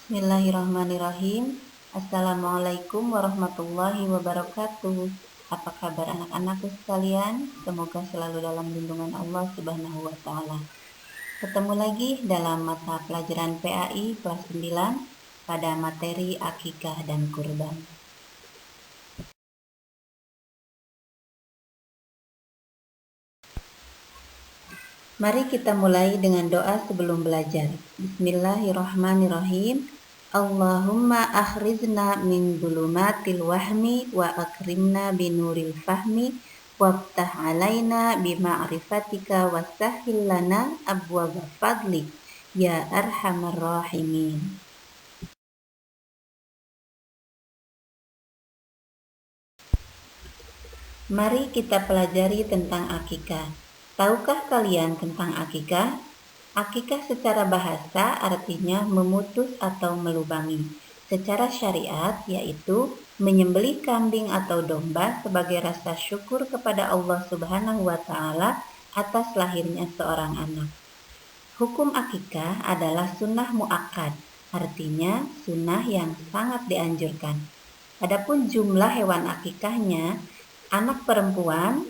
Bismillahirrahmanirrahim. Assalamualaikum warahmatullahi wabarakatuh. Apa kabar anak-anakku sekalian? Semoga selalu dalam lindungan Allah Subhanahu wa taala. Ketemu lagi dalam mata pelajaran PAI kelas 9 pada materi akikah dan kurban. Mari kita mulai dengan doa sebelum belajar. Bismillahirrahmanirrahim. Allahumma akhrizna min dhulumatil wahmi wa akrimna binuril fahmi waftah alaina bima'rifatika wasahhil lana abwaaba fadlik ya arhamar rahimin. Mari kita pelajari tentang akikah. Tahukah kalian tentang akikah? Akikah secara bahasa artinya memutus atau melubangi. Secara syariat yaitu menyembelih kambing atau domba sebagai rasa syukur kepada Allah Subhanahu wa taala atas lahirnya seorang anak. Hukum akikah adalah sunnah muakkad, artinya sunnah yang sangat dianjurkan. Adapun jumlah hewan akikahnya, anak perempuan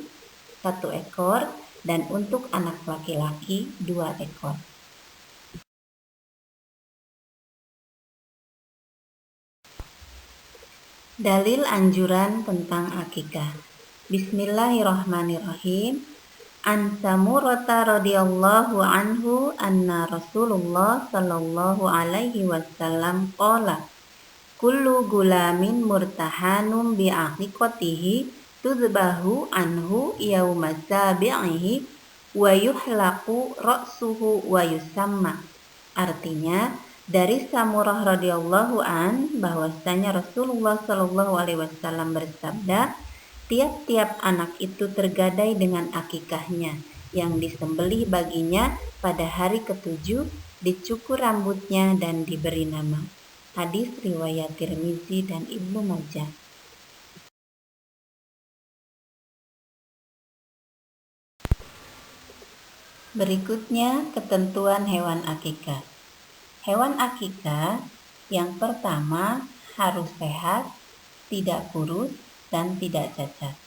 1 ekor dan untuk anak laki-laki 2 ekor. Dalil anjuran tentang akikah. Bismillahirrahmanirrahim. An Samurata radhiyallahu anhu anna Rasulullah sallallahu alaihi wasallam qala kullu gulamin murtahanum bi aqiqatihi tudbahu anhu yauma sabi'ihi wa yuhlaqu ra'suhu wa yusamma. Artinya, dari Samurah radhiyallahu an bahwasanya Rasulullah sallallahu alaihi wasallam bersabda, tiap-tiap anak itu tergadai dengan akikahnya yang disembelih baginya pada hari ke-7, dicukur rambutnya dan diberi nama. Hadis riwayat Tirmizi dan Ibnu Majah. Berikutnya ketentuan hewan akikah. Hewan akikah yang pertama harus sehat, tidak kurus, dan tidak cacat.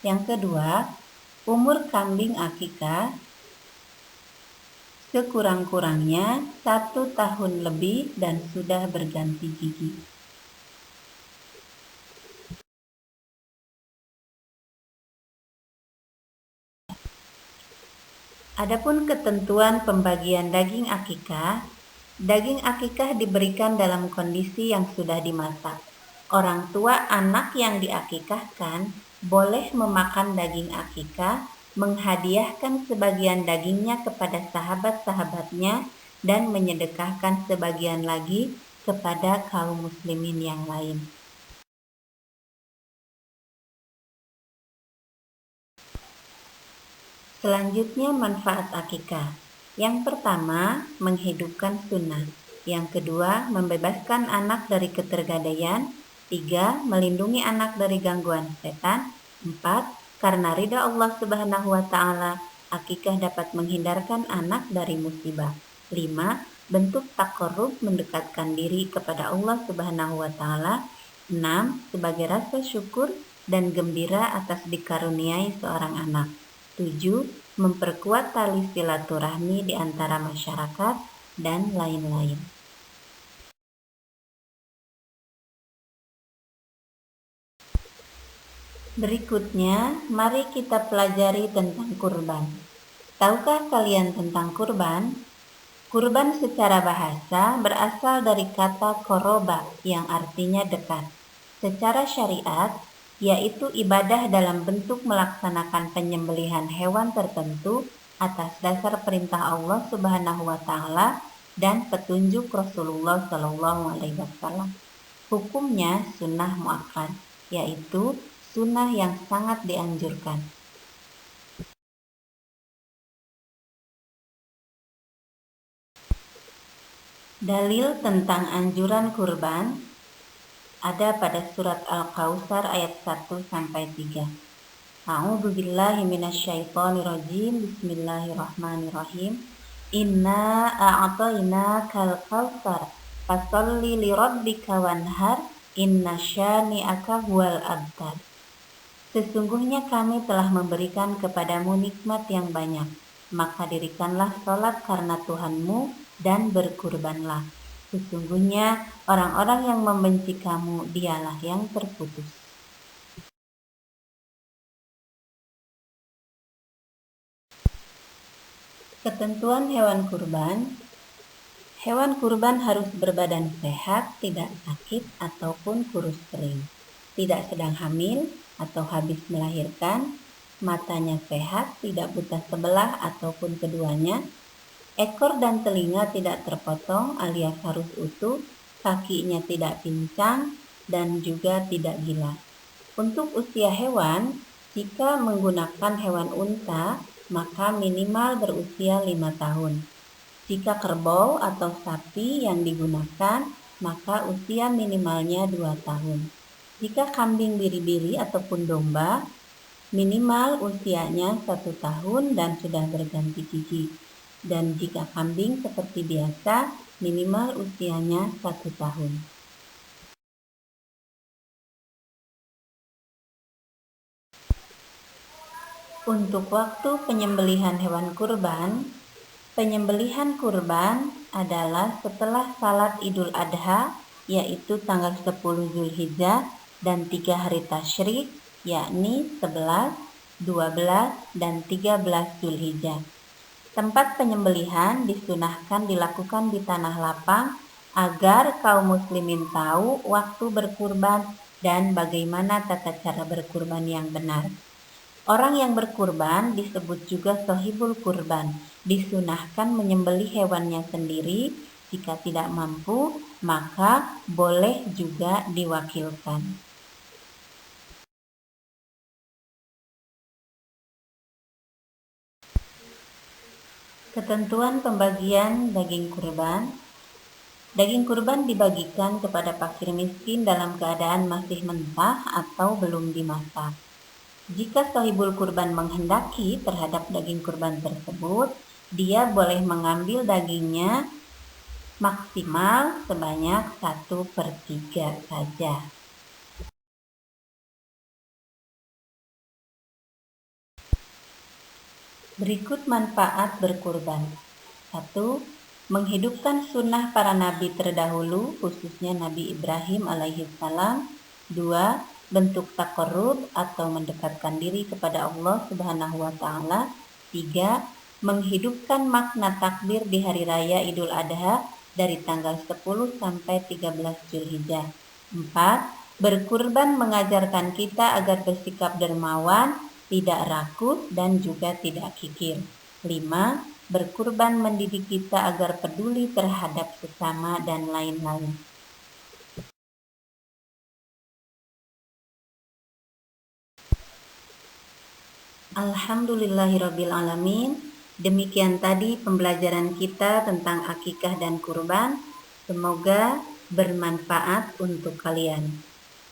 Yang kedua, umur kambing akikah sekurang-kurangnya 1 tahun lebih dan sudah berganti gigi. Adapun ketentuan pembagian daging akikah diberikan dalam kondisi yang sudah dimasak. Orang tua anak yang diakikahkan boleh memakan daging akikah, menghadiahkan sebagian dagingnya kepada sahabat-sahabatnya, dan menyedekahkan sebagian lagi kepada kaum muslimin yang lain. Selanjutnya manfaat akikah. Yang pertama, menghidupkan sunnah. Yang kedua, membebaskan anak dari ketergadaian. 3, melindungi anak dari gangguan setan. 4, karena ridha Allah Subhanahu wa taala, akikah dapat menghindarkan anak dari musibah. 5, bentuk taqarrub mendekatkan diri kepada Allah Subhanahu wa taala. 6, sebagai rasa syukur dan gembira atas dikaruniai seorang anak. 7, memperkuat tali silaturahmi di antara masyarakat, dan lain-lain. Berikutnya, mari kita pelajari tentang kurban. Tahukah kalian tentang kurban? Kurban secara bahasa berasal dari kata koroba yang artinya dekat. Secara syariat, yaitu ibadah dalam bentuk melaksanakan penyembelihan hewan tertentu atas dasar perintah Allah Subhanahu wa taala dan petunjuk Rasulullah sallallahu alaihi wasallam. Hukumnya sunnah muakkad, yaitu sunnah yang sangat dianjurkan. Dalil tentang anjuran kurban ada pada surat Al-Kautsar ayat 1-3. A'udzu billahi minasyaitonir rajim. Bismillahirrahmanirrahim. Inna a'tainakal kautsar Fasholli lirabbika wanhar, inna syani'aka huwal abtar. Sesungguhnya kami telah memberikan kepadamu nikmat yang banyak, maka dirikanlah sholat karena Tuhanmu dan berkurbanlah. Sesungguhnya orang-orang yang membenci kamu dialah yang terputus. Ketentuan hewan kurban. Hewan kurban harus berbadan sehat, tidak sakit ataupun kurus kering, tidak sedang hamil atau habis melahirkan, matanya sehat, tidak buta sebelah ataupun keduanya, ekor dan telinga tidak terpotong alias harus utuh, kakinya tidak pincang, dan juga tidak gila. Untuk usia hewan, jika menggunakan hewan unta, maka minimal berusia 5 tahun. Jika kerbau atau sapi yang digunakan, maka usia minimalnya 2 tahun. Jika kambing biri-biri ataupun domba, minimal usianya 1 tahun dan sudah berganti gigi. Dan jika kambing seperti biasa, minimal usianya 1 tahun. Untuk waktu penyembelihan hewan kurban, penyembelihan kurban adalah setelah salat Idul Adha, yaitu tanggal 10 Zulhijjah dan 3 hari tasyrik, yakni 11, 12, dan 13 Zulhijjah. Tempat penyembelihan disunahkan dilakukan di tanah lapang agar kaum muslimin tahu waktu berkurban dan bagaimana tata cara berkurban yang benar. Orang yang berkurban disebut juga sohibul kurban, disunahkan menyembelih hewannya sendiri. Jika tidak mampu, maka boleh juga diwakilkan. Ketentuan pembagian daging kurban. Daging kurban dibagikan kepada fakir miskin dalam keadaan masih mentah atau belum dimasak. Jika sahibul kurban menghendaki terhadap daging kurban tersebut, dia boleh mengambil dagingnya maksimal sebanyak 1/3 saja. Berikut manfaat berkurban. 1. Menghidupkan sunnah para nabi terdahulu, khususnya Nabi Ibrahim alaihissalam. 2. Bentuk taqarrub atau mendekatkan diri kepada Allah Subhanahu wa taala. 3. Menghidupkan makna takbir di hari raya Idul Adha dari tanggal 10 sampai 13 Zulhijjah. 4. Berkurban mengajarkan kita agar bersikap dermawan, tidak rakus, dan juga tidak kikir. 5. Berkurban mendidik kita agar peduli terhadap sesama dan lain-lain. Alhamdulillahirrabbilalamin. Demikian tadi pembelajaran kita tentang akikah dan kurban. Semoga bermanfaat untuk kalian.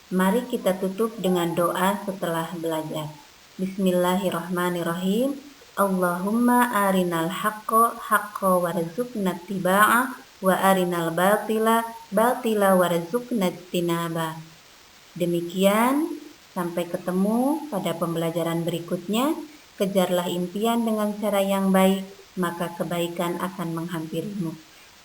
Mari kita tutup dengan doa setelah belajar. Bismillahirrahmanirrahim. Allahumma arinal haqqo haqqo warzuqna tiba'ah wa arinal batila batila warzuqna tinaba. Demikian, sampai ketemu pada pembelajaran berikutnya. Kejarlah impian dengan cara yang baik, maka kebaikan akan menghampirimu.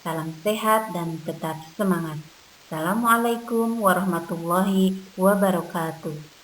Salam sehat dan tetap semangat. Assalamualaikum warahmatullahi wabarakatuh.